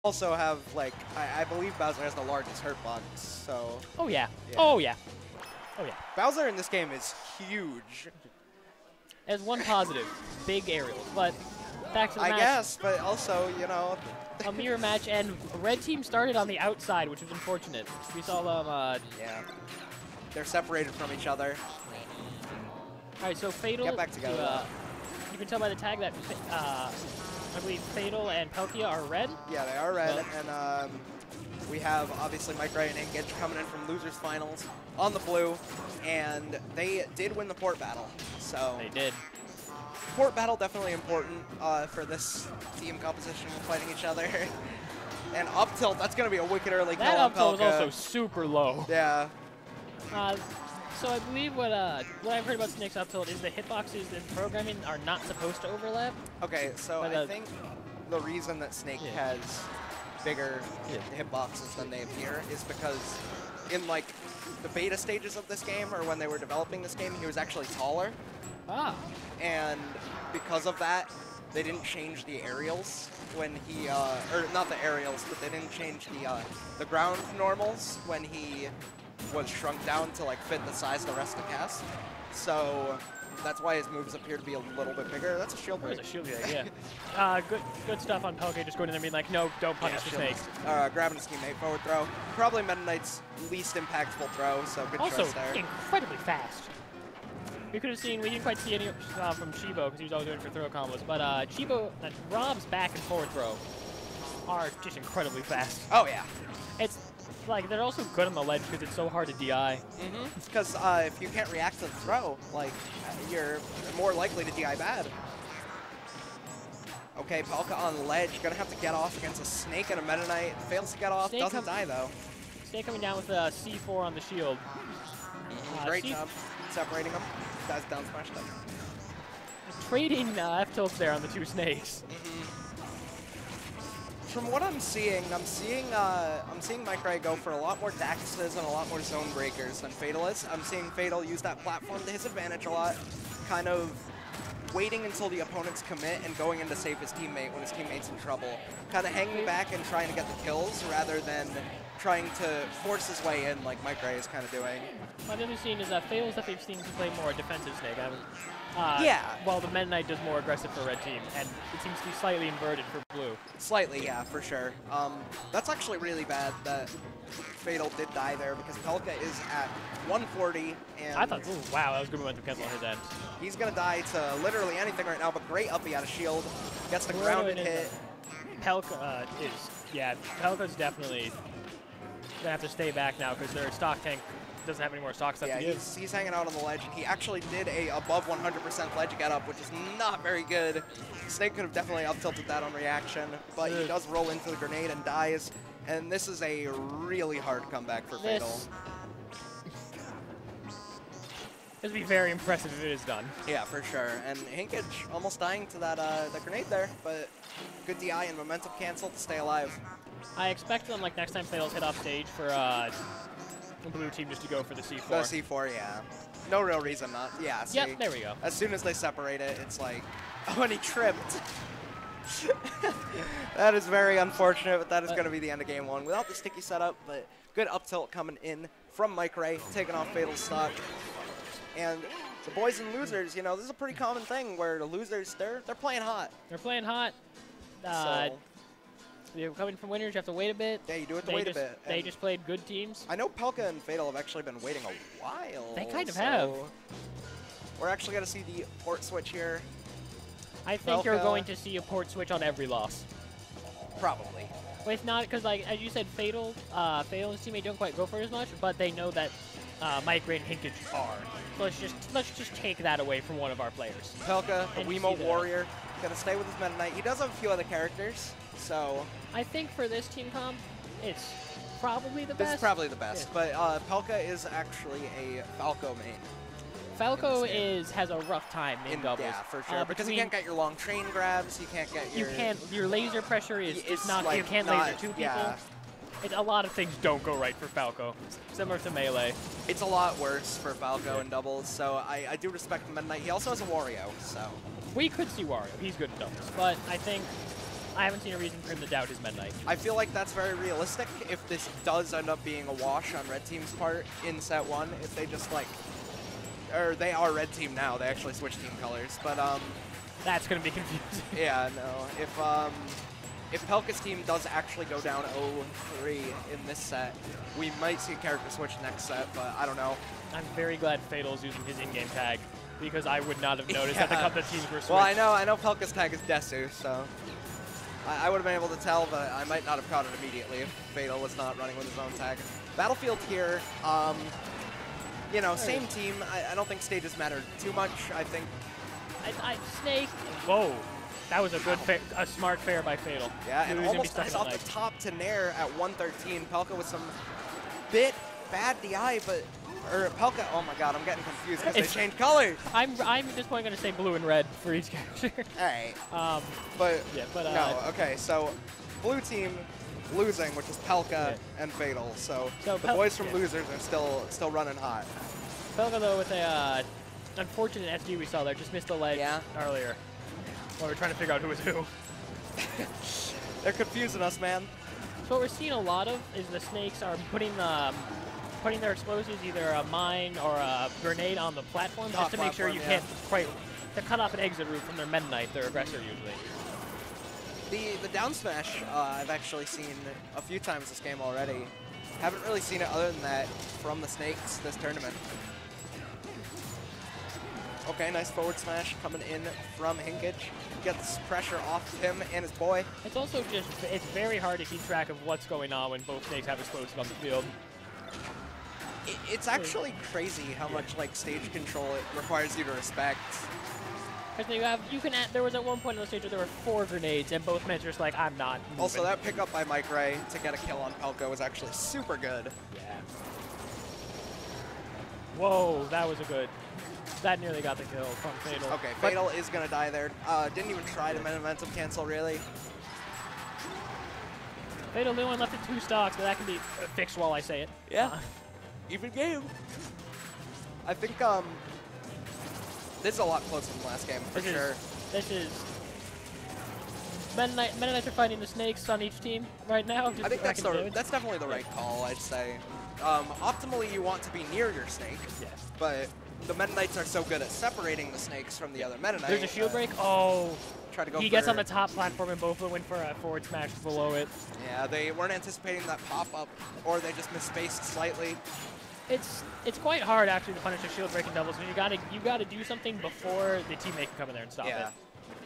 also have, like, I believe Bowser has the largest hurt box, so... Oh, yeah. Yeah. Oh, yeah. Oh, yeah. Bowser in this game is huge. As one positive, big aerials, but back to the match. I guess, but also, you know... A mirror match, and red team started on the outside, which was unfortunate. We saw them, yeah. They're separated from each other. All right, so Fatal... Get back together. You can tell by the tag that, I believe, Fatal and Pelca are red. Yeah, they are red, and we have, obviously, Mikeray and Hinkage coming in from Losers Finals on the blue, and they did win the port battle, so... They did. Port battle definitely important for this team composition fighting each other. And up tilt, that's going to be a wicked early kill on Pelca. That up tilt was also super low. Yeah. So I believe what I've heard about Snake's up tilt is the hitboxes in programming are not supposed to overlap. Okay, so I think the reason that Snake has bigger hitboxes than they appear is because in like the beta stages of this game, or when they were developing this game, he was actually taller. Ah. And because of that, they didn't change the aerials when he, or not the aerials, but they didn't change the ground normals when he was shrunk down to like fit the size of the rest of the cast. So that's why his moves appear to be a little bit bigger. That's a shield break. That's a shield break, yeah. Good stuff on Pelca, just going in there and being like, no, don't punish the snakes. Grabbing his teammate, forward throw. Probably Meta Knight's least impactful throw, so good choice there. Also, incredibly fast. We could have seen, we didn't quite see any from Chibo because he was always doing for throw combos, but Chibo, Rob's back and forward throw are just incredibly fast. Oh, yeah. It's like, they're also good on the ledge because it's so hard to DI. Because if you can't react to the throw, like, you're more likely to DI bad. Okay, Pelca on the ledge, gonna have to get off against a Snake and a Meta Knight. Fails to get off, doesn't die though. Snake coming down with a C4 on the shield. Great job separating them. That's down smash them. Trading F-tilts there on the two Snakes. From what I'm seeing Mikeray go for a lot more Daxes and a lot more zone breakers than Fatal is. I'm seeing Fatal use that platform to his advantage a lot, kind of waiting until the opponents commit and going in to save his teammate when his teammate's in trouble. Kind of hanging back and trying to get the kills rather than trying to force his way in like Mikeray is kind of doing. My other scene is that Fatal's that they've seen to play more defensive Snake. Yeah. While the Meta Knight does more aggressive for red team, and it seems to be slightly inverted for blue. Slightly, yeah, for sure. That's actually really bad that Fatal did die there because Pelca is at 140 and I thought, ooh, wow, that was good momentum cancel on his end. He's gonna die to literally anything right now, but great uppie out of shield. Gets the grounded hit. Pelca Pelca's definitely gonna have to stay back now because their stock tank doesn't have any more stock stuff to give. He's hanging out on the ledge. He actually did a above 100% ledge get up, which is not very good. Snake could have definitely up tilted that on reaction, but he does roll into the grenade and dies. And this is a really hard comeback for Fatal. This would be very impressive if it is done. Yeah, for sure. And Hinkage almost dying to that grenade there, but good DI and momentum cancel to stay alive. I expect them, like, next time Fatal's hit off stage for the blue team just to go for the C4. The C4, yeah. No real reason not. Yeah, see, yep, there we go. As soon as they separate it, it's like, oh, and he tripped. That is very unfortunate, but that is going to be the end of game one without the sticky setup, but good up tilt coming in from Mikeray, taking off Fatal's stock. And the boys and losers, you know, this is a pretty common thing where the losers, they're playing hot. They're playing hot. You're coming from winners, you have to wait a bit. Yeah, you do have to wait a bit. They just played good teams. I know Pelca and Fatal have actually been waiting a while. They kind of have. We're actually going to see the port switch here. I think you're going to see a port switch on every loss. Probably. Well, it's not, because, like, as you said, Fatal and his teammate don't quite go for it as much, but they know that Mikeray and Hinkage are. So let's just take that away from one of our players. Pelca, the Wiimote Warrior, going to stay with his Meta Knight. He does have a few other characters, so... I think for this team comp, it's probably the best. This is probably the best, but Pelca is actually a Falco main. Falco has a rough time in doubles. Yeah, for sure. Because you can't get your long train grabs, you can't get your... Your laser pressure is not... Like, you can't laser two people. Yeah. A lot of things don't go right for Falco, similar to Melee. It's a lot worse for Falco in doubles, so I do respect the Meta Knight. He also has a Wario, so... We could see Wario. He's good in doubles, but I think I haven't seen a reason for him to doubt his Meta Knight. I feel like that's very realistic if this does end up being a wash on red team's part in set 1. If they just like, or they are red team now, they actually switched team colors, but that's gonna be confusing. yeah, no. If Pelca's team does actually go down 0-3 in this set, we might see a character switch next set, but I don't know. I'm very glad Fatal's using his in-game tag, because I would not have noticed that the couple of teams were switched. Well, I know Pelca's tag is Desu, so I would have been able to tell, but I might not have caught it immediately if Fatal was not running with his own tag. Battlefield here, you know, same team. I don't think stages matter too much. I think Snake. Whoa. That was a good, a smart fair by Fatal. Yeah, and almost nice off the top to Nair at 113. Pelca with some bit bad DI, but or Pelca. Oh my God, I'm getting confused because they changed colors. I'm at this point going to say blue and red for each character. All right. But no. Okay, so blue team losing, which is Pelca and Fatal. So the boys from losers are still running hot. Pelca though with a unfortunate SD we saw there, just missed the ledge earlier. While we're trying to figure out who was who. They're confusing us, man. So what we're seeing a lot of is the Snakes are putting their explosives, either a mine or a grenade, on the platform, just to make sure you can't quite to cut off an exit route from their Meta Knight, their aggressor usually. The down smash I've actually seen a few times this game already. Haven't really seen it other than that from the Snakes this tournament. Okay, nice forward smash coming in from Hinkage. Gets pressure off him and his boy. It's also just, it's very hard to keep track of what's going on when both Snakes have explosives on the field. It's actually crazy how much like stage control it requires you to respect. Because there was at one point in the stage where there were 4 grenades and both men just like, I'm not moving. Also, that pickup by Mikeray to get a kill on Pelca was actually super good. Yeah. Whoa, that was a good. That nearly got the kill from Fatal. Okay, Fatal is going to die there. Didn't even try to momentum cancel, really. Fatal only left at 2 stocks, but that can be fixed while I say it. Yeah. Even game. I think this is a lot closer than last game, for sure. This is... Meta Knights are fighting the Snakes on each team right now. I think that's definitely the right call, I'd say. Optimally, you want to be near your Snake. Yes. But the Meta Knights are so good at separating the Snakes from the other Meta Knight. There's a shield break. Oh. Try to go. He gets on the top platform and both of them went for a forward smash below it. Yeah, they weren't anticipating that pop-up, or they just misspaced slightly. It's quite hard actually to punish a shield breaking doubles when you gotta do something before the teammate can come in there and stop it.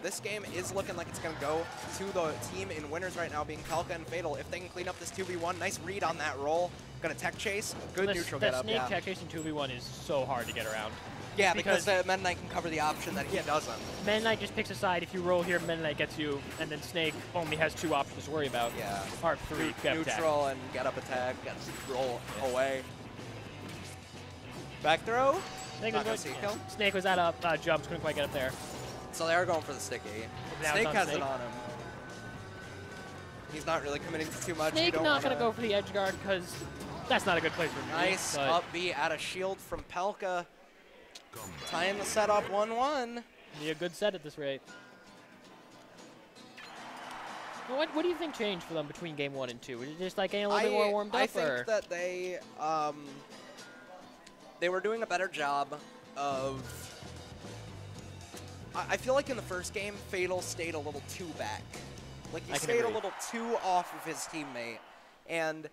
This game is looking like it's going to go to the team in winners right now, being Pelca and Fatal. If they can clean up this 2v1, nice read on that roll. Going to tech chase, good neutral get up. The Snake tech chasing 2v1 is so hard to get around. Yeah, because the Meta Knight can cover the option that he doesn't. Meta Knight just picks a side. If you roll here, Meta Knight gets you, and then Snake only has 2 options to worry about. Yeah. Or 3. Neutral and get up attack, roll away. Back throw. Snake was at up jumps, couldn't quite get up there. So they are going for the sticky. Snake has it on him. He's not really committing to too much. Snake not going to go for the edge guard because that's not a good place for him. Nice up B out of shield from Pelca. Tying the set up 1-1. Be a good set at this rate. Well, what do you think changed for them between game 1 and 2? Was it just like getting a little bit more warmed up? I think that they were doing a better job of... I feel like in the first game, Fatal stayed a little too back. Like, he stayed a little too off of his teammate. And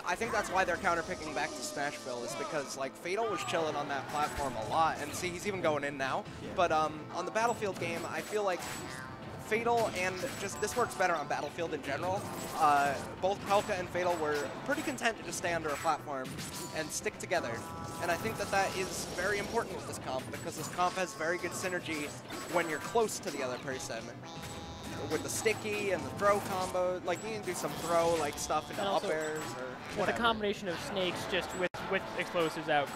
I think that's why they're counterpicking back to Smashville, is because, like, Fatal was chilling on that platform a lot. And see, he's even going in now. Yeah. But on the Battlefield game, I feel like Fatal and just this works better on Battlefield in general. Both Pelca and Fatal were pretty content to just stay under a platform and stick together. And I think that that is very important with this comp, because this comp has very good synergy when you're close to the other person. With the sticky and the throw combo, like you can do some throw like stuff into up airs or whatever. With a combination of Snakes just with explosives out,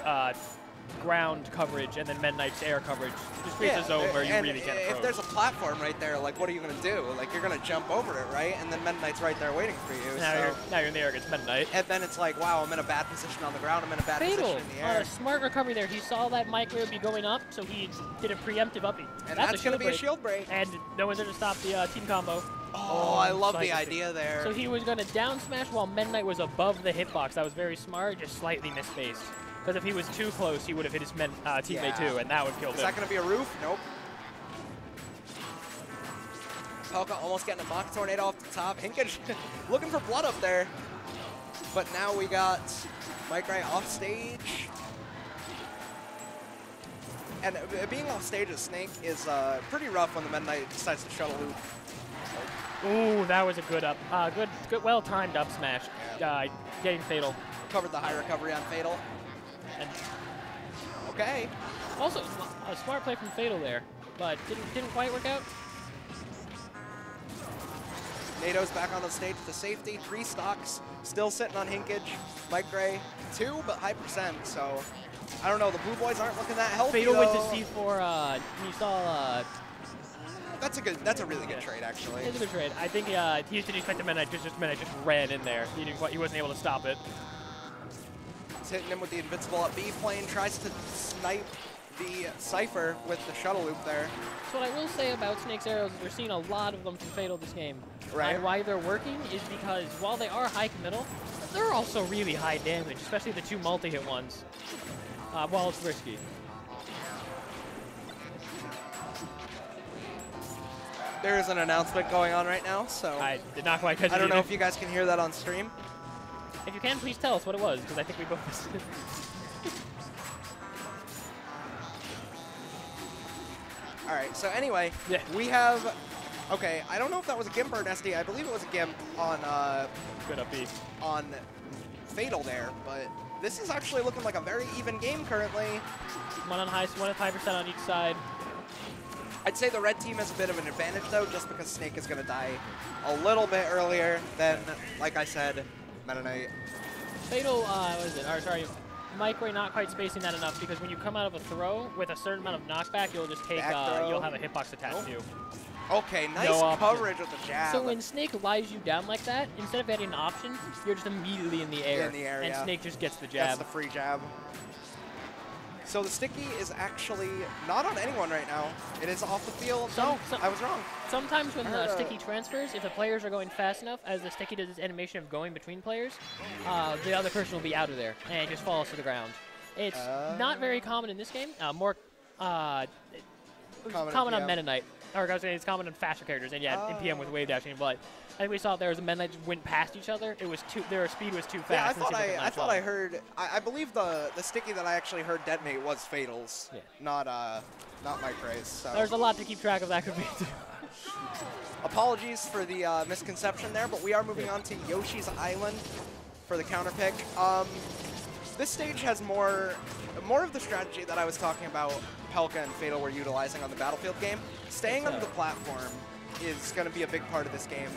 ground coverage, and then Meta Knight's air coverage just creates a zone where you really can't approach. If there's a platform right there, like what are you going to do? Like you're going to jump over it, right? And then Meta Knight's right there waiting for you. Now you're in the air against Meta Knight. And then it's like, wow, I'm in a bad position on the ground. I'm in a bad position in the air. Smart recovery there. He saw that Mikeray would be going up, so he did a preemptive uppie. And that's going to be a shield break. And no one's there to stop the team combo. Oh, I love the idea there. So he was going to down smash while Meta Knight was above the hitbox. That was very smart, just slightly misspaced. Because if he was too close, he would have hit his teammate too, and that would kill him. Is that going to be a roof? Nope. Pelca almost getting a mock tornado off the top. Hinkage looking for blood up there. But now we got Mikeray off stage. And being off stage as Snake is pretty rough when the Meta Knight decides to shuttle loop. Ooh, that was a good up, good, well-timed up smash, getting Fatal. Covered the high recovery on Fatal. And okay. Also, a smart play from Fatal there, but didn't quite work out. NATO's back on the stage with the safety, 3 stocks, still sitting on Hinkage. Mikeray, 2, but high percent, so I don't know, the blue boys aren't looking that healthy. Fatal went to C4, you saw, that's a really good trade, actually. It's a good trade. I think he didn't expect the Meta Knight just ran in there. He wasn't able to stop it. He's hitting him with the invincible up B plane, tries to snipe the Cypher with the shuttle loop there. So what I will say about Snake's arrows is we're seeing a lot of them from Fatal this game. Right. And why they're working is because while they are high committal, they're also really high damage, especially the 2 multi-hit ones. While it's risky. There is an announcement going on right now, so I did not quite catch it. I don't know if you guys can hear that on stream. If you can, please tell us what it was, because I think we both missed it. All right, so anyway, we have, okay, I don't know if that was a Gimp or an SD. I believe it was a Gimp on, Good up B. On Fatal there, but this is actually looking like a very even game currently. One at 5% on each side. I'd say the red team has a bit of an advantage though, just because Snake is going to die a little bit earlier than, like I said, Meta Knight. Fatal, what is it? Or, sorry, Mikeray not quite spacing that enough, because when you come out of a throw with a certain amount of knockback, you'll just take, you'll have a hitbox attached to you. Okay, nice coverage with the jab. So when Snake lies you down like that, instead of getting an option, you're just immediately in the air. In the air, and Snake just gets the jab. That's the free jab. So the sticky is actually not on anyone right now. It is off the field. I was wrong. Sometimes when the sticky transfers, if the players are going fast enough, as the sticky does this animation of going between players, the other person will be out of there, and it just falls to the ground. It's not very common in this game. More common on Meta Knight. Or I was saying it's common on faster characters, and yeah, in PM with wave dashing. But I think we saw there was a Meta Knight just went past each other. It was their speed was too fast. Yeah, I thought I heard. I believe the sticky that I actually heard detonate was Fatal's, not Mikeray's. So. There's a lot to keep track of. That could be too. Apologies for the misconception there, but we are moving on to Yoshi's Island for the counter pick. This stage has more of the strategy that I was talking about Pelca and Fatal were utilizing on the Battlefield game. Staying on the platform is going to be a big part of this game.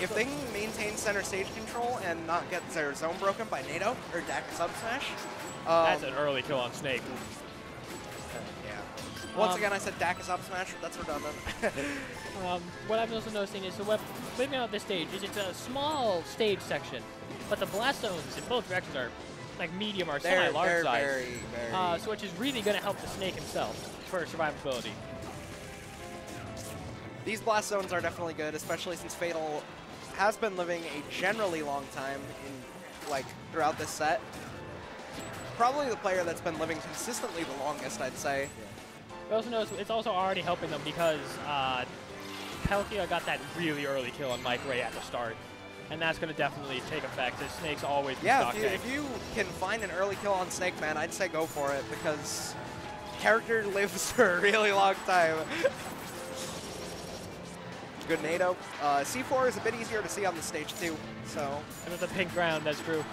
If they can maintain center stage control and not get their zone broken by NATO or DAC sub smash. That's an early kill on Snake. Yeah. Once again, I said DAC up smash. That's redundant. What I'm also noticing is, so what leaving out this stage is it's a small stage section, but the blast zones in both directions are like medium or semi-large size. Very. So which is really going to help the Snake himself for survivability. These blast zones are definitely good, especially since Fatal has been living a generally long time throughout this set. Probably the player that's been living consistently the longest, I'd say. We also notice it's also already helping them because Pelca got that really early kill on Mikeray at the start. And that's going to definitely take effect, as Snake's always been stock tank. If you can find an early kill on Snake, man, I'd say go for it, because character lives for a really long time. Good NATO. C4 is a bit easier to see on the stage, too, so. And with the pink ground, that's true.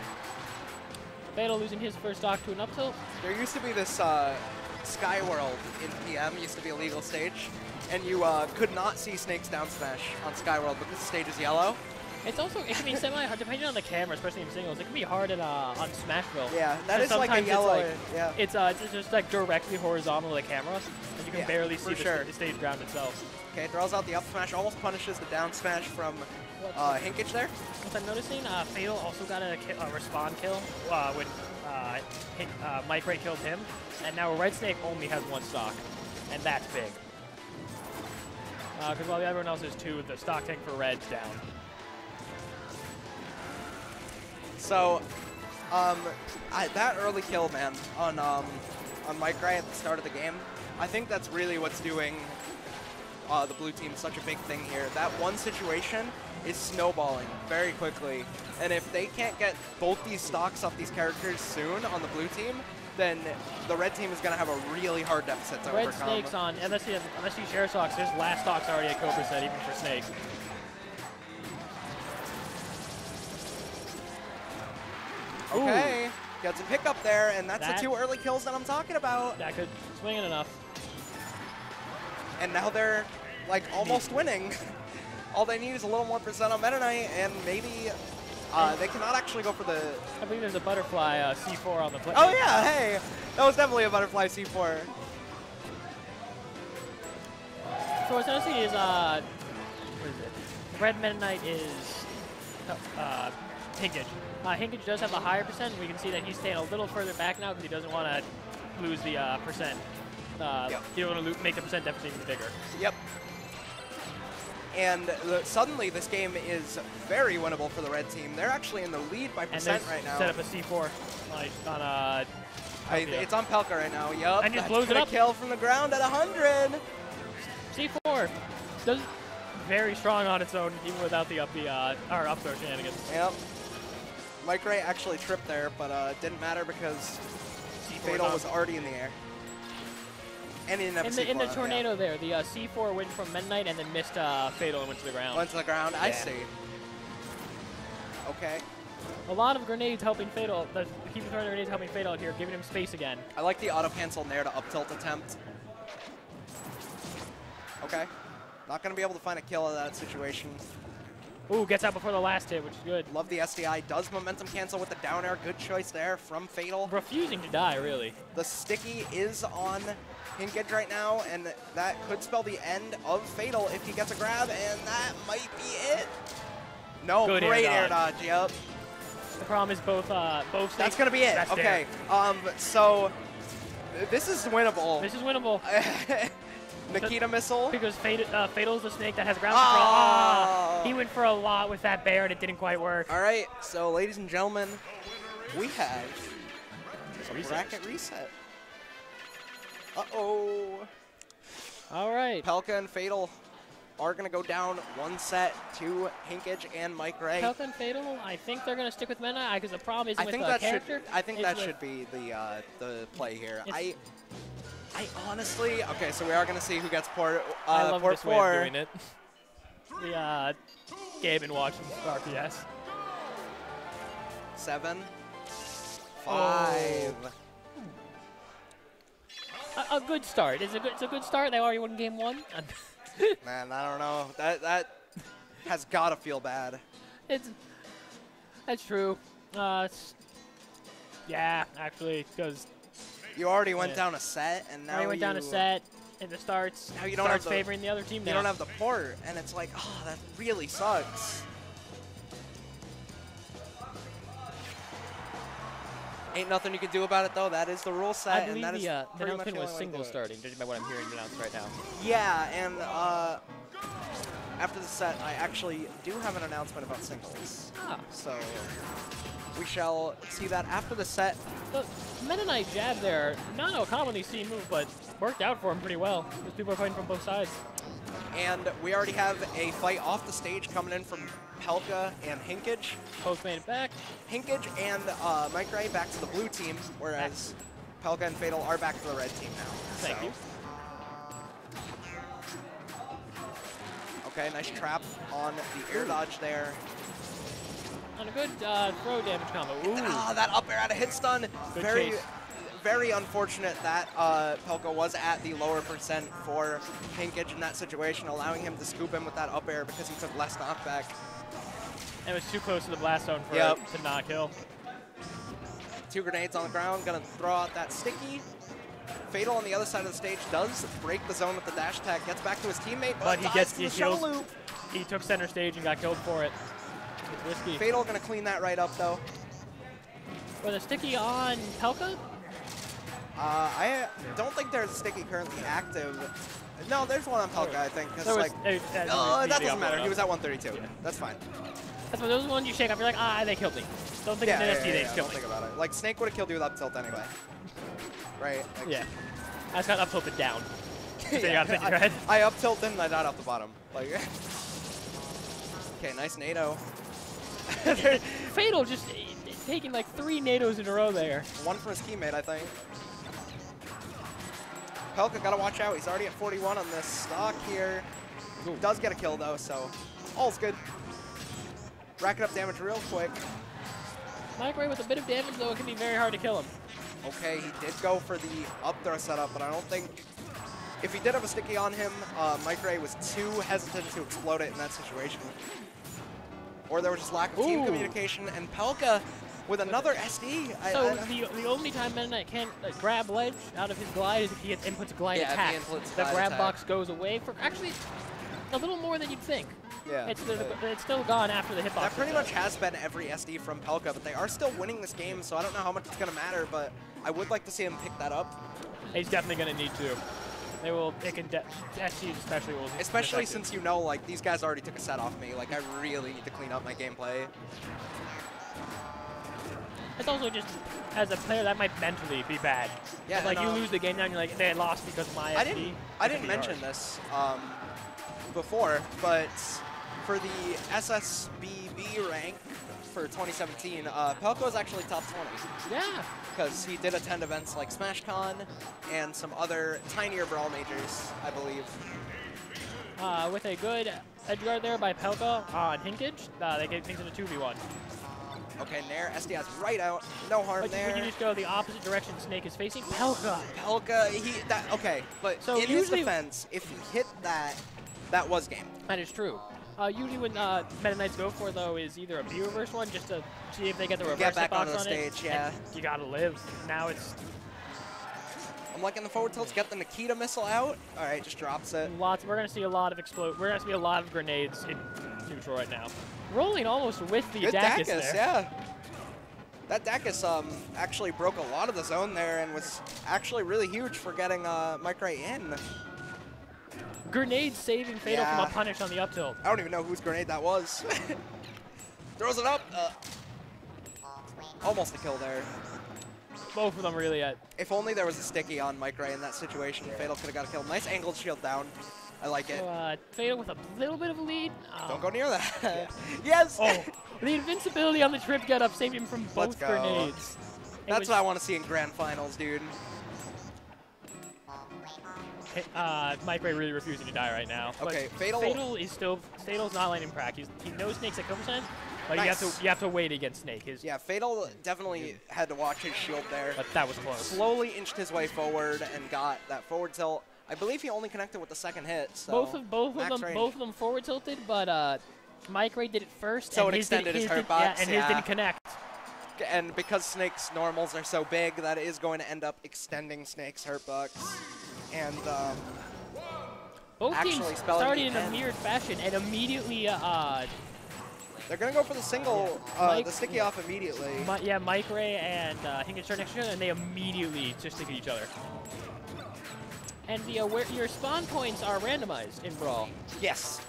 Fatal losing his first stock to an up tilt. There used to be this Skyworld in PM, used to be a legal stage, and you could not see Snake's down smash on Skyworld because the stage is yellow. It's also, it can be semi-hard, depending on the camera, especially in singles. It can be hard on Smashville. Yeah, that is like a yellow. It's just like directly horizontal to the camera, and you can barely see the stage ground itself. Okay, draws out the up smash, almost punishes the down smash from Hinkage there. What I'm noticing, Fatal also got a respawn kill when Mikeray killed him, and now Red Snake only has one stock, and that's big. Because while everyone else is 2, the stock tank for red's down. So, that early kill, man, on Mikeray at the start of the game, I think that's really what's doing the blue team such a big thing here. That one situation is snowballing very quickly, and if they can't get both these stocks off these characters soon on the blue team, then the red team is going to have a really hard deficit to overcome. Red Snake's on, unless you share stocks, his last stock's already at Cobra set, even for Snake. Okay, gets a pickup there, and that's the 2 early kills that I'm talking about. That could swing it enough. And now they're, like, almost winning. All they need is a little more percent on Meta Knight, and maybe they cannot actually go for the... I believe there's a butterfly C4 on the play. Oh, yeah, hey! That was definitely a butterfly C4. So what's interesting is, what is it? Red Meta Knight is Hinkage. Hinkage does have a higher percent. We can see that he's staying a little further back now because he doesn't want to lose the percent. Yep. You don't want to make the percent deficit even bigger. Yep. And suddenly this game is very winnable for the red team. They're actually in the lead by percent right now. Set up a C4 like on it's on Pelca right now. Yup. And just blows it up. Kill from the ground at 100. C4 does very strong on its own, even without the up throw shenanigans. Yep. Mikeray actually tripped there, but didn't matter because Fatal was already in the air. And he didn't have in the tornado there, the C4 went from Meta Knight and then missed Fatal and went to the ground. Went to the ground, yeah. I see. Okay. A lot of grenades helping Fatal. Keeping throwing grenades helping Fatal here, giving him space again. I like the auto cancel nair to up tilt attempt. Okay. Not going to be able to find a kill out of that situation. Ooh, gets out before the last hit, which is good. Love the SDI. Does momentum cancel with the down air. Good choice there from Fatal. Refusing to die, really. The sticky is on Hinkage right now, and that could spell the end of Fatal if he gets a grab, and that might be it. No, good great air dodge. Yep. The problem is both That's going to be it. Okay. So this is winnable. This is winnable. Nikita missile. Because Fatal's the snake that has ground control. He went for a lot with that bear and it didn't quite work. All right, so ladies and gentlemen, we have a bracket reset. Uh-oh. All right. Pelca and Fatal are going to go down 1 set to Hinkage and Mikeray. Pelca and Fatal, I think they're going to stick with Meta because the problem isn't with the character. I think that should be the play here. I honestly, okay, so we are going to see who gets port 4. I love this way of doing it. The Gabe and watching RPS. 7, 5. A good start. It's a good start. They already won game 1. Man, I don't know. That has got to feel bad. That's true. Yeah, actually, because. You already went down a set, and now you went down a set in the starts. Now you don't have favoring the other team. You don't have the port, and it's like, oh, that really sucks. Ain't nothing you can do about it though. That is the rule set, I believe and that is the pretty much announcement was single starting, judging by what I'm hearing announced right now. Yeah, and after the set, I actually do have an announcement about singles. Ah. So we shall see that after the set. The Meta Knight jab there, not a commonly seen move, but worked out for him pretty well. Because people are fighting from both sides. And we already have a fight off the stage coming in from Pelca and Hinkage. Both made it back. Hinkage and Mikeray back to the blue team, whereas Pelca and Fatal are back to the red team now. Thank you. Okay, nice trap on the air dodge there. On a good throw damage combo. Ooh. That up air out of hit stun. Good very, chase. very unfortunate that Pelca was at the lower percent for Hinkage in that situation, allowing him to scoop him with that up air because he took less knockback. It was too close to the blast zone for it to not kill. 2 grenades on the ground, gonna throw out that sticky. Fatal on the other side of the stage does break the zone with the dash attack, gets back to his teammate, but he gets the shell loop. He took center stage and got killed for it. It's risky. Fatal gonna clean that right up though. Was a sticky on Pelca? I don't think there's a sticky currently active No, there's one on Pelca, I think. Cause like, that doesn't matter. He was at 132. Yeah. That's fine. That's what those ones you shake up. You're like, ah, they killed me. Don't think of the nasty they killed me. Don't think about it. Like Snake would have killed you with up tilt anyway. Right? Like, yeah. I just got up tilted down. So you gotta think I, your head. I up tilted and I died off the bottom. Like. Okay, nice NATO. Fatal just taking like 3 NATOs in a row there. One for his teammate, I think. Pelca gotta watch out. He's already at 41 on this stock here. Ooh. Does get a kill though, so all's good. Racking up damage real quick. Mikeray with a bit of damage though, it can be very hard to kill him. Okay, he did go for the up throw setup, but I don't think if he did have a sticky on him, Mikeray was too hesitant to explode it in that situation. Or there was just lack of team communication, and Pelca with another SD. So the only time Meta Knight can grab ledge out of his glide is if he inputs glide attack. The grab box goes away for actually a little more than you'd think. Yeah. It's still gone after the hitbox. That pretty much has been every SD from Pelca, but they are still winning this game, so I don't know how much it's going to matter, but I would like to see him pick that up. He's definitely going to need to. They will, SDs especially will. Especially since you know, like, these guys already took a set off me. Like, I really need to clean up my gameplay. It's also just, as a player, that might mentally be bad. Yeah. Like, you lose the game now and you're like, they lost because of my SD. I didn't mention this before, but for the SSBB rank for 2017, Pelca was actually top 20. Yeah. Because he did attend events like SmashCon and some other tinier Brawl majors, I believe. With a good edge guard there by Pelca on Hinkage, they get things in a 2v1. Okay, Nair, SDS right out, no harm there. When you just go the opposite direction Snake is facing, Pelca. Pelca, okay, but so in his defense, if he hit that, that was game. That is true. Usually when Meta Knights go for, though, is either a B-reverse one, just to see if they get the reverse back hitbox onto the on stage, it. yeah. You gotta live. Now it's... I'm liking the forward tilts, get the Nikita missile out. All right, just drops it. We're gonna see a lot of we're gonna see a lot of grenades in neutral right now. Rolling almost with the Dacus there. Yeah. That Dacus actually broke a lot of the zone there and was actually really huge for getting Mikeray in. Grenade saving Fatal from a punish on the up tilt. I don't even know whose grenade that was. Throws it up. Almost a kill there. Both of them really at. If only there was a sticky on Mikeray in that situation, Fatal could have got a kill. Nice angled shield down. I like it. Fatal with a little bit of a lead. Don't go near that. Yes! Oh, the invincibility on the trip get up saved him from both grenades. That's what I want to see in grand finals, dude. Mikeray really refusing to die right now. Okay, but Fatal's not letting him crack. He knows Snake's at kill percent, but you have to wait against Snake. Yeah, Fatal definitely had to watch his shield there. But that was close. Slowly inched his way forward and got that forward tilt. I believe he only connected with the second hit. So both of them forward tilted, but Mikeray did it first. So it extended his hurt box. And his didn't connect. And because Snake's normals are so big, that is going to end up extending Snake's hurt box. And both teams started in a mirrored fashion, and immediately they're going to go for the single, the sticky off immediately. Mikeray and Hinkage start next to each other, and they immediately just stick at each other. And where your spawn points are randomized in Brawl. Yes.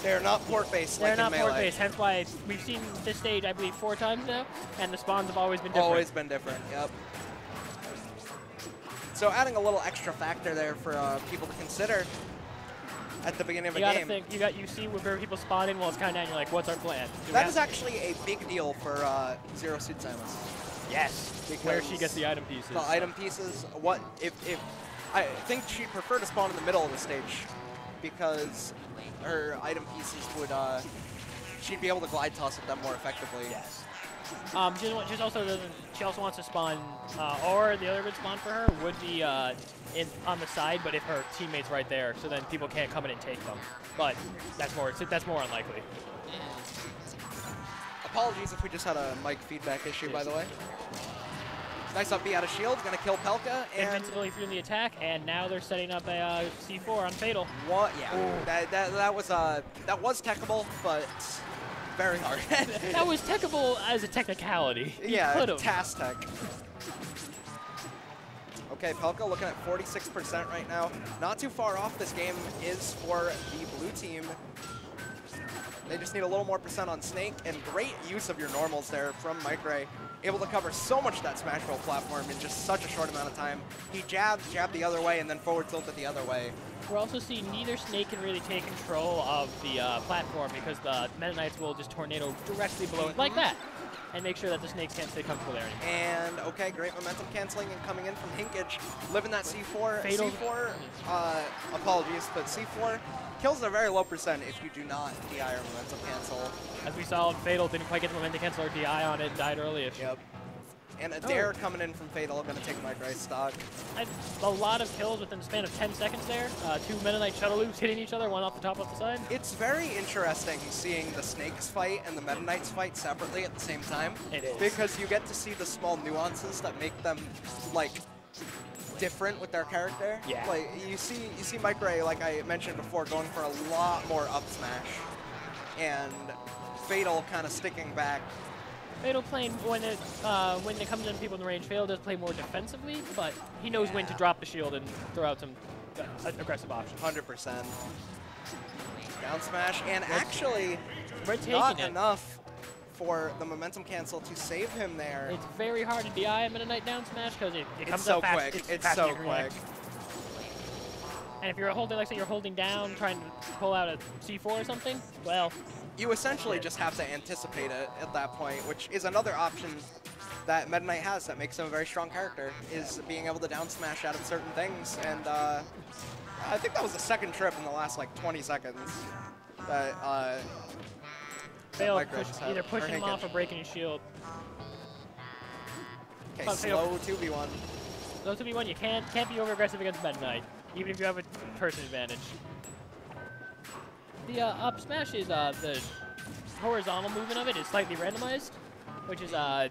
They're not port-based like in Melee. They're not port-based, hence why we've seen this stage, I believe, 4 times now, and the spawns have always been different. Always been different, yep. So adding a little extra factor there for people to consider at the beginning of a game. You see where people spawn in while it's counting down, you're like, what's our plan? That is actually a big deal for Zero Suit Samus. Yes, because where she gets the item pieces. The item pieces, if I think she'd prefer to spawn in the middle of the stage because her item pieces would, she'd be able to glide toss at them more effectively. Yes. She also wants to spawn, or the other good spawn for her would be on the side, but if her teammate's right there, so then people can't come in and take them. But that's more unlikely. Apologies if we just had a mic feedback issue, by the way. Nice up B out of shield, gonna kill Pelca. And invincibility through the attack, and now they're setting up a C4 on Fatal. What? Yeah, that was techable, but very hard. That was techable as a technicality. Yeah, task tech. Okay, Pelca looking at 46% right now. Not too far off this game is for the blue team. They just need a little more percent on Snake, and great use of your normals there from Mikeray. Able to cover so much of that Smashville platform in just such a short amount of time. He jabbed the other way, and then forward tilted the other way. We're also seeing neither Snake can really take control of the platform because the Meta Knights will just tornado directly below it like that and make sure that the Snakes can't stay comfortable there anymore. And, okay, great momentum canceling and coming in from Hinkage, living that C4. Fatal. C4, apologies, but C4 kills at a very low percent if you do not DI or momentum cancel. As we saw, Fatal didn't quite get the momentum cancel or DI on it and died early-ish. Yep. And a dare coming in from Fatal, going to take Mikeray's stock. A lot of kills within the span of 10 seconds there. 2 Meta Knight shuttle loops hitting each other, one off the top, off the side. It's very interesting seeing the Snakes fight and the Meta Knights fight separately at the same time. It is. Because you get to see the small nuances that make them, like, different with their character. Yeah. Like, you see Mikeray, like I mentioned before, going for a lot more up smash. And Fatal kind of sticking back. Fatal playing when it comes in people in the range. Fatal does play more defensively, but he knows when to drop the shield and throw out some aggressive options. 100%. Down smash, and actually We're not enough for the momentum cancel to save him there. It's very hard to DI a Meta Knight down smash because it comes so up fast. quick. It's so quick. And if you're holding, like say you're holding down, trying to pull out a C4 or something, well, you essentially just have to anticipate it at that point, which is another option that Meta Knight has that makes him a very strong character, is being able to down smash out of certain things. And I think that was the second trip in the last like 20 seconds that Fail either pushing him off or breaking his shield. Okay, slow 2v1. Slow 2v1, you can't be over aggressive against Meta Knight, even if you have a person advantage. The up smash is the horizontal movement of it is slightly randomized, which is an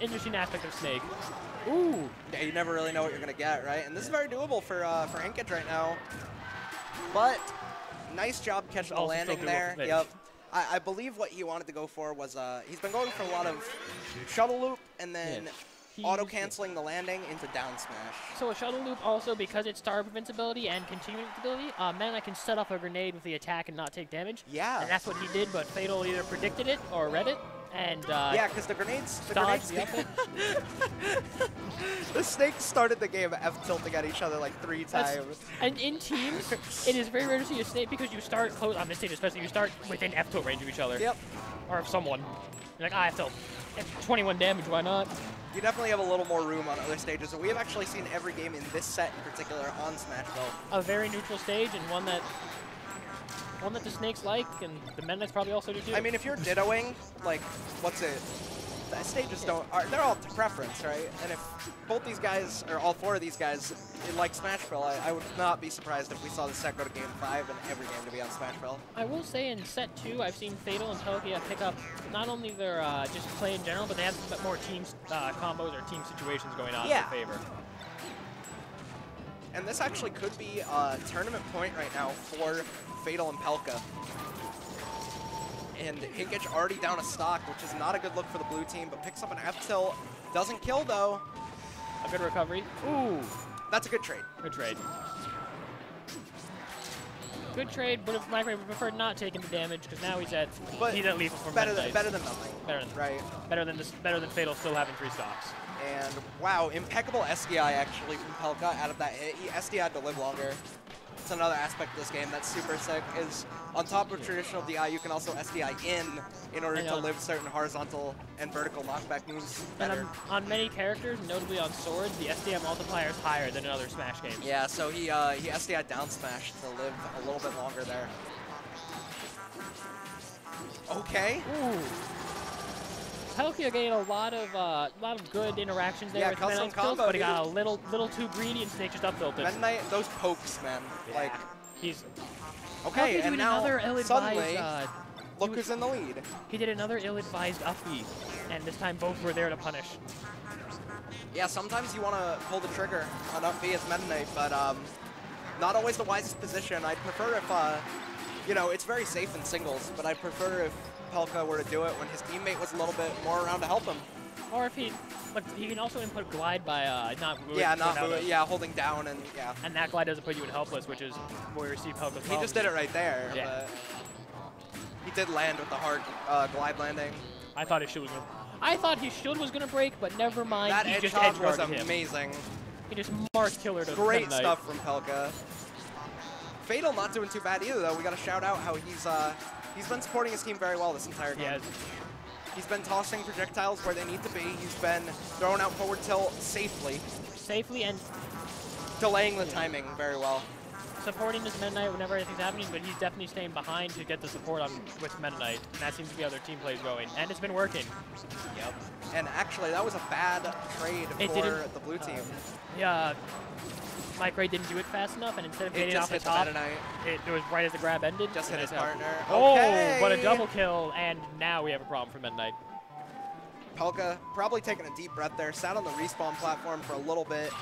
interesting aspect of Snake. Ooh! Yeah, you never really know what you're gonna get, right? And this is very doable for Hinkage right now. But nice job catching the landing there. Yep. I believe what he wanted to go for was he's been going for a lot of shuttle loop and then auto canceling the landing into down smash. So a shuttle loop also, because it's star invincibility and continuing ability, Meta Knight can set off a grenade with the attack and not take damage. Yeah. And that's what he did, but Fatal either predicted it or read it. And yeah, because the grenades the Snakes started the game F tilting at each other like 3 times. And in teams, it is very rare to see a Snake because you start close on this stage, especially you start within F tilt range of each other. Yep. Or of someone. You're like, F tilt. 21 damage, why not? You definitely have a little more room on other stages, and we have actually seen every game in this set in particular on Smashville. A very neutral stage, and one that the Snakes like, and the Meta Knights probably also do too. I mean, if you're dittoing, like, what's it? The stages they're all to preference, right? And if both these guys, or all 4 of these guys, like Smashville, I would not be surprised if we saw the set go to Game 5 and every game to be on Smashville. I will say in set 2, I've seen Fatal and Pelca pick up not only their just play in general, but they have more team combos or team situations going on in their favor. And this actually could be a tournament point right now for Fatal and Pelca. And Hinkage already down a stock, which is not a good look for the blue team, but picks up an F-tilt. Doesn't kill, though. A good recovery. Ooh. That's a good trade. Good trade. Good trade, but if Mikeray would prefer not taking the damage, because now he's at lethal for better than nothing. Better than Fatal still having 3 stocks. And wow, impeccable SDI actually from Pelca out of that hit. He SDI'd to live longer. It's another aspect of this game that's super sick, is on top of traditional DI, you can also SDI in order to live certain horizontal and vertical knockback moves better. And on many characters, notably on swords, the SDI multiplier is higher than in other Smash games. Yeah, so he SDI'd down smash to live a little bit longer there. Okay. Ooh. Pelca gained a lot of good interactions there with Meta Knight's build, but he got a little too greedy and Snake just up-tilted. Meta Knight, those pokes, man. Yeah. Like, he's okay, and now suddenly, look who's in the lead. He did another ill-advised up B, and this time both were there to punish. Yeah, sometimes you want to pull the trigger on up B as Meta Knight, but not always the wisest position. I'd prefer if, you know, it's very safe in singles, but I'd prefer if Pelca were to do it when his teammate was a little bit more around to help him. Or if he, but he can also input glide by not moving. Yeah, not moving. Yeah, holding down and yeah. And that glide doesn't put you in helpless, which is where you see Pelca. He just did it right there. Yeah. But he did land with the hard glide landing. I thought his shield was gonna. I thought his shield was gonna break, but never mind. That he edge just hop was edgeguarded him. amazing. He just marked killer to Great Mennonite. stuff from Pelca. Fatal not doing too bad either, though. We got to shout out how he's been supporting his team very well this entire game. Yes. He's been tossing projectiles where they need to be. He's been throwing out forward tilt safely. Safely and delaying the timing very well. Supporting his Mennonite whenever anything's happening, but he's definitely staying behind to get the support on with Mennonite, and that seems to be how their team plays going, and it's been working. Yep. And actually, that was a bad trade for the blue team. Yeah. Mikeray didn't do it fast enough, and instead of getting off the top, it was right as the grab ended. Just hit his partner. Oh, okay. what a double kill, and now we have a problem for Mennonite. Pelca probably taking a deep breath there, sat on the respawn platform for a little bit,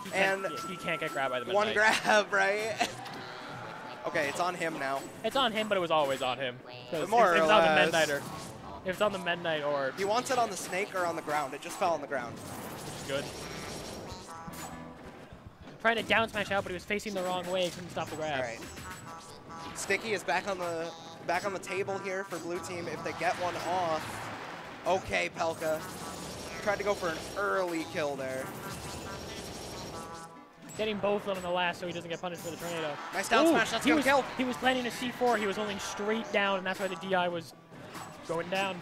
he can't get grabbed by the Mennonite. One grab, right? Okay, it's on him now. It's on him, but it was always on him. More if or it's on the less. Mennonite, if it's on the Mennonite or... He wants it on the snake or on the ground. It just fell on the ground. Which is good. Trying to down smash out, but he was facing the wrong way. He couldn't stop the grab. All right. Sticky is back on the table here for blue team if they get one off. Okay, Pelca. Tried to go for an early kill there. Getting both of them in the last so he doesn't get punished for the tornado. Nice down smash, that's a good kill. He was planning a C4, he was holding straight down, and that's why the DI was going down.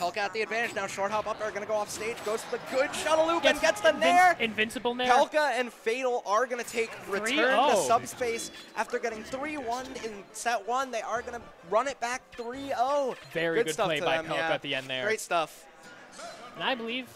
Pelca at the advantage now, short hop up, are gonna go off stage, goes for the good shuttle loop and gets the nair! Invincible nair. Pelca and Fatal are gonna take return to Subspace after getting 3-1 in set 1. They are gonna run it back 3-0. Very good play by Pelca at the end there. Great stuff. And I believe